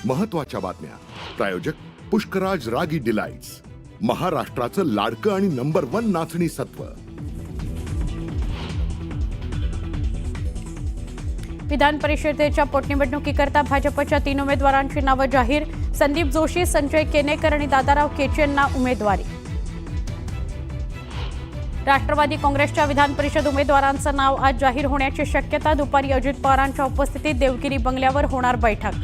महत्त्वाच्या बातम्या. प्रायोजक पुष्कराज रागी डिलाइट्स, महाराष्ट्राचं लाडकं आणि नंबर 1 नाचणी सत्व. विधान परिषदेच्या पोटनिवडणुकीकरता भाजपच्या 3 उमेदवारांची नावं जाहीर. संदीप जोशी, संजय केनेकर आणि दादाराव केचे यांना उमेदवारी. राष्ट्रवादी काँग्रेसच्या विधान परिषद उमेदवारांचं नाव आज जाहीर होण्याची शक्यता. दुपारी अजित पवारांच्या उपस्थितीत देवगिरी बंगल्यावर होणार बैठक.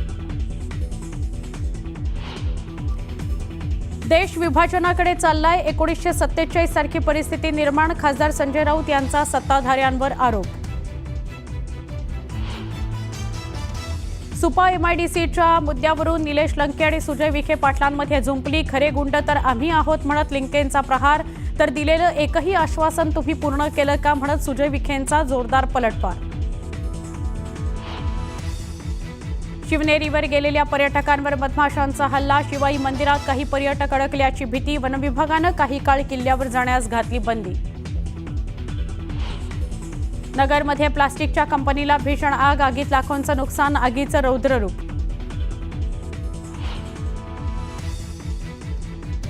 देश विभाजनाकडे चाललाय. 1947 सारखी परिस्थिती निर्माण. खासदार संजय राऊत यांचा सत्ताधाऱ्यांवर आरोप. सुपा एमआयडीसीच्या मुद्द्यावरून निलेश लंके आणि सुजय विखे पाटलांमध्ये झुंपली. खरे गुंड तर आम्ही आहोत म्हणत लिंकेंचा प्रहार. तर दिलेलं एकही आश्वासन तुम्ही पूर्ण केलं का म्हणत सुजय विखेंचा जोरदार पलटवार. शिवनेरीवर गेलेल्या पर्यटकांवर मधमाशांचा हल्ला. शिवाई मंदिरात काही पर्यटक अडकल्याची भीती. वनविभागानं काही काळ किल्ल्यावर जाण्यास घातली बंदी. नगरमध्ये प्लास्टिकच्या कंपनीला भीषण आग. आगीत लाखोंचं नुकसान. आगीचं रौद्ररूप.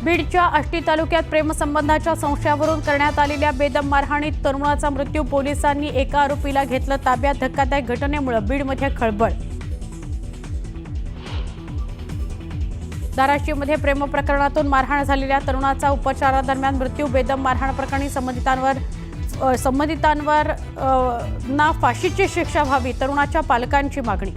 बीडच्या आष्टी तालुक्यात प्रेमसंबंधाच्या संशयावरून करण्यात आलेल्या बेदम मारहाणीत तरुणाचा मृत्यू. पोलिसांनी एका आरोपीला घेतलं ताब्यात. धक्कादायक घटनेमुळे बीडमध्ये खळबळ. धाराशिवमध्ये प्रेम प्रकरणातून मारहाण झालेल्या तरुणाचा उपचारादरम्यान मृत्यू. बेदम मारहाण प्रकरणी संबंधितांवर ना फाशीची शिक्षा व्हावी, तरुणाच्या पालकांची मागणी.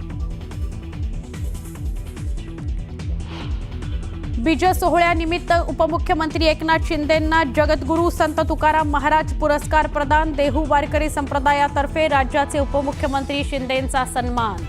बीज सोहळ्यानिमित्त उपमुख्यमंत्री एकनाथ शिंदेंना जगद्गुरू संत तुकाराम महाराज पुरस्कार प्रदान. देहू वारकरी संप्रदायातर्फे राज्याचे उपमुख्यमंत्री शिंदेंचा सन्मान.